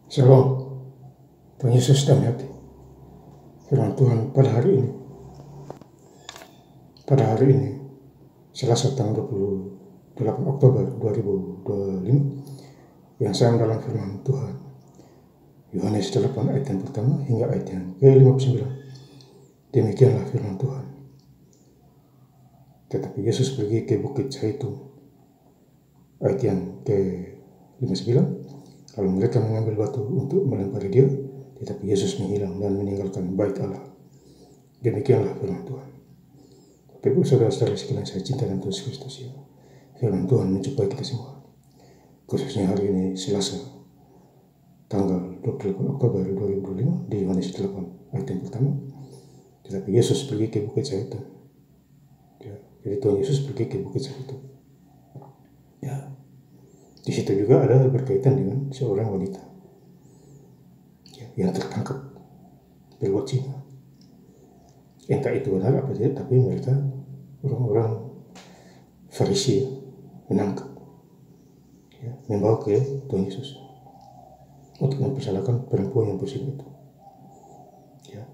Shalom, Tuhan Yesus damai. Firman Tuhan pada hari ini, Selasa tanggal 28 Oktober 2025, yang sama dalam firman Tuhan. Yohanes 8 ayat yang pertama hingga ayat yang ke-59. Demikianlah firman Tuhan. Tetapi Yesus pergi ke Bukit Zaitun. Ayat yang ke-59. Lalu mereka mengambil batu untuk melempari dia, tetapi Yesus menghilang dan meninggalkan bait Allah. Demikianlah firman Tuhan. Bapak Ibu saudara-saudara sekalian saya cinta dan Tuhan Kristus ya. Firman Tuhan mencapai kita semua. Khususnya hari ini Selasa tanggal 28 Oktober 2025 di Yohanes 8 ayat yang pertama. Tetapi Yesus pergi ke Bukit Zaitun. Ya, jadi Tuhan Yesus pergi ke Bukit Zaitun. Ya. Di situ juga ada berkaitan dengan seorang wanita ya, yang tertangkap berbuat zina. Entah itu benar apa tidak, tapi mereka orang-orang Farisi menangkap, ya, membawa ke Tuhan Yesus untuk mempersalahkan perempuan yang berzina itu. Ya.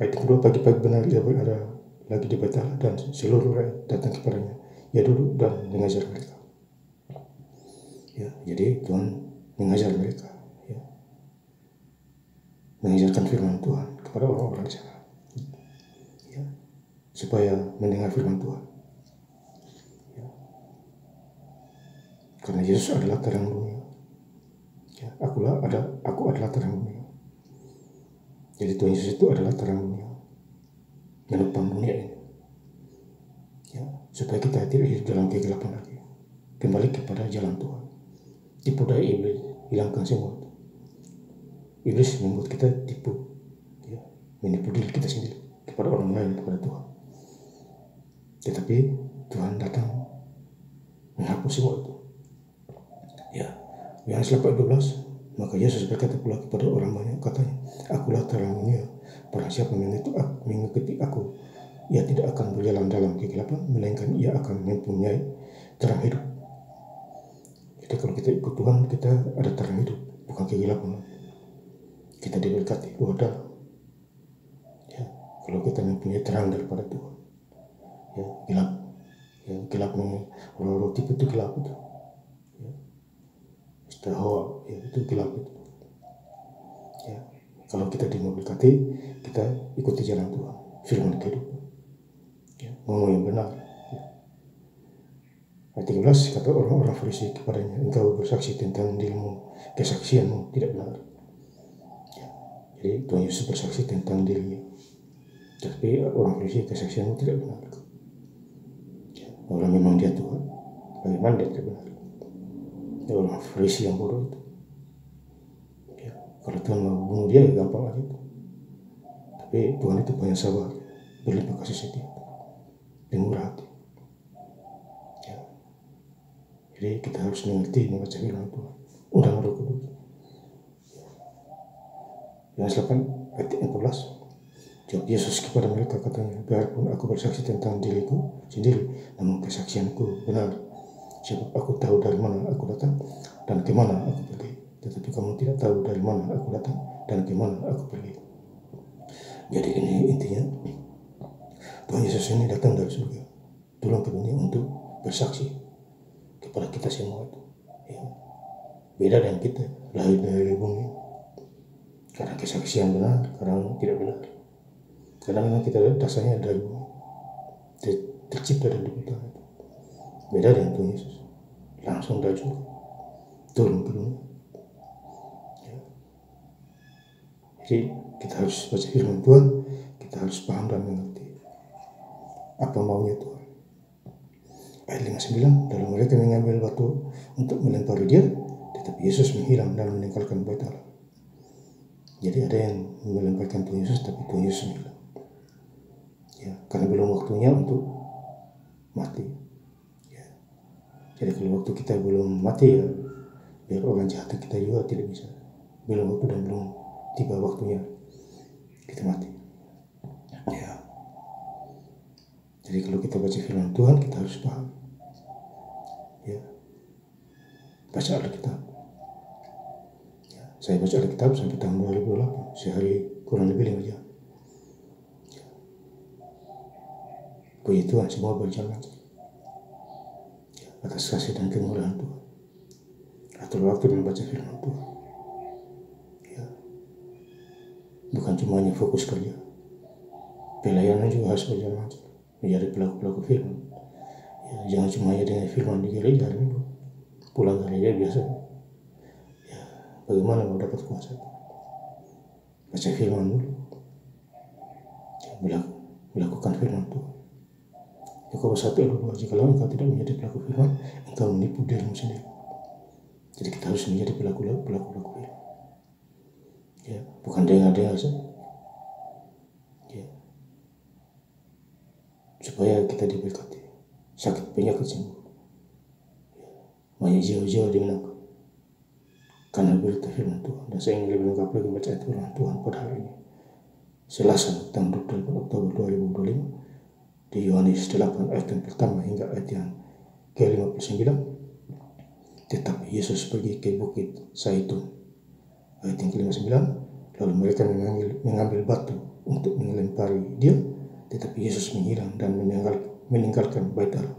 Ayat kedua, pagi-pagi benar ia berada lagi di bait Allah dan seluruh rakyat datang kepadanya. Ia duduk dan mengajar mereka. Ya, jadi Tuhan mengajar mereka, ya, mengajarkan firman Tuhan kepada orang-orang di sana, ya, supaya mendengar firman Tuhan. Ya. Karena Yesus adalah terang dunia. Ya, aku adalah terang dunia. Jadi Tuhan Yesus itu adalah terang dunia, menopang dunia ini. Ya, supaya kita tidak hidup dalam kegelapan lagi, kembali kepada jalan Tuhan. Tipu daya iblis, hilangkan semua itu. Iblis membuat kita tipu, ya, menipu diri kita sendiri kepada orang lain, kepada Tuhan. Tetapi Tuhan datang menghapus semua itu. Ya, Yohanes 8:12. Maka Yesus berkata pula kepada orang banyak, katanya, akulah terang dunia. Barang siapa mengikuti aku, ia tidak akan berjalan dalam kegelapan, melainkan ia akan mempunyai terang hidup. Jadi kalau kita ikut Tuhan, kita ada terang hidup, bukan kegelapan. Kita diberkati luar dalam. Ya, kalau kita mempunyai terang daripada Tuhan. Ya, gelap. Ya, gelap orang-orang tipu itu gelap itu. Ya. Hawa, ya, itu gelap itu. Ya, kalau kita diberkati, kita ikuti jalan Tuhan, firman kehidupan. Ya, ngomong yang benar. Ya. Ayat 13, kata orang-orang Farisi kepadanya, engkau bersaksi tentang dirimu, kesaksianmu tidak benar. Ya. Jadi Tuhan Yesus bersaksi tentang dirinya, tapi orang Farisi kesaksianmu tidak benar. Ya. Orang memang dia Tuhan, bagaimana dia tidak benar? Ya, orang Farisi yang bodoh itu. Ya. Kalau Tuhan mau bunuh dia, ya gampang aja itu. Tapi Tuhan itu banyak sabar, berlimpah kasih setia, dan murah hati. Ya. Jadi kita harus mengerti membaca firman Tuhan. Undang Roh Kudus. Yohanes 8 ayat 14. Jawab Yesus kepada mereka, katanya, biarpun aku bersaksi tentang diriku sendiri, namun kesaksianku benar. Sebab aku tahu dari mana aku datang dan kemana aku pergi. Tetapi kamu tidak tahu dari mana aku datang dan kemana aku pergi. Jadi ini intinya, Tuhan Yesus ini datang dari surga, turun ke dunia untuk bersaksi kepada kita semua itu. Ya. Beda dengan kita, lahir dari bumi. Karena kesaksian benar, kadang tidak benar. Karena memang kita dasarnya dari bumi, tercipta dari buta. Beda dengan Tuhan Yesus, langsung dari surga, turun ke dunia. Ya. Jadi kita harus baca firman Tuhan, kita harus paham dan mengerti apa maunya Tuhan. Ayat 59, lalu mereka mengambil batu untuk melempari dia, tetapi Yesus menghilang dan meninggalkan bait Allah. Jadi ada yang melemparkan Tuhan Yesus, tapi Tuhan Yesus menghilang. Ya, karena belum waktunya untuk mati. Ya. Jadi kalau waktu kita belum mati, ya biar orang jahat kita juga tidak bisa. Belum waktu dan belum tiba waktunya kita mati. Ya. Jadi kalau kita baca firman Tuhan, kita harus paham. Ya. Baca Alkitab, Saya baca Alkitab sampai tahun 2008, sehari kurang lebih 5 jam. Puji Tuhan, semua berjalan atas kasih dan kemurahan Tuhan. Atur waktu membaca firman Tuhan. Ya. Bukan cuma hanya fokus kerja, pelayanan juga harus berjalan menjadi pelaku-pelaku firman. Ya, jangan cuma hanya dengan firman di gereja hari Minggu, pulang gereja biasa. Ya, bagaimana mau dapat kuasa? Baca firman dulu. Ya, melakukan firman Tuhan. Yakobus 1:22, jikalau engkau tidak menjadi pelaku firman, engkau menipu dirimu sendiri. Jadi kita harus menjadi pelaku firman. Ya, bukan dengar-dengar saja. Ya. Supaya kita diberkati, sakit penyakit sembuh. Ya. Banyak jauh-jauh dimenangkan karena berita firman Tuhan. Dan saya ingin lebih lengkap lagi baca firman Tuhan pada hari ini. Selasa tanggal 28 Oktober 2025 di Yohanes 8 ayat yang pertama hingga ayat yang ke-59. Tetapi Yesus pergi ke bukit Zaitun. Ayat yang ke-59, lalu mereka mengambil batu untuk melempari dia, tetapi Yesus menghilang dan meninggalkan bait Allah.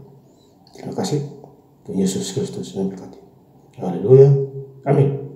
Terima kasih. Tuhan Yesus Kristus memberkati. Haleluya. Amin.